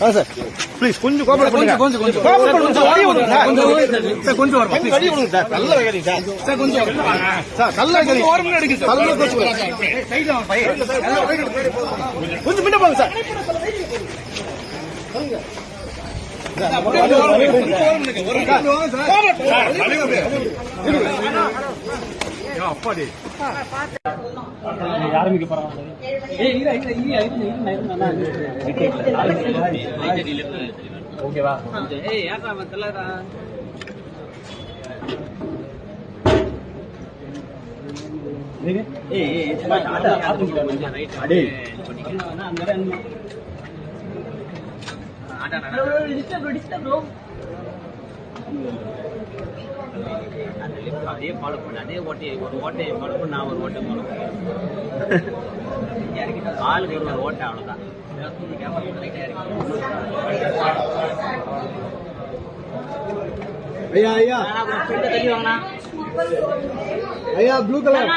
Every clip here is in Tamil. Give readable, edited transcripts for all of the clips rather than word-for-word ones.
சார் ப்ளீஸ் கொஞ்சம் கோபம் கொஞ்சம் நல்ல வைக்கிறீங்க சார் கொஞ்சம் சார் நல்ல வைக்கிறீங்க கொஞ்சம் பின்ன போங்க சார் அப்பாடி ஆரம்பிக்க போறாங்க ஓகேவா அதே ஃபாலோ பண்ண அதே ஓட்டையை ஒரு ஓட்டையை ஃபாலோ பண்ண நான் ஒரு ஓட்டை ஃபாலோ பண்ணேன் ஆளுக்கு ஒரு ஓட்டை அவ்வளோதான் ஐயா ஐயா தள்ளி வாங்கண்ணா ஐயா ப்ளூ கலர்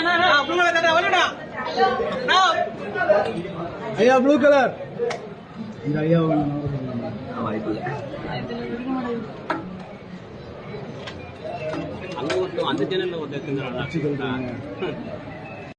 ஐயா ப்ளூ கலர் இந்த ஐயா வாய்ப்பு இல்லை அங்கே ஒருத்தர் அந்த சேனலில் ஒருத்தர்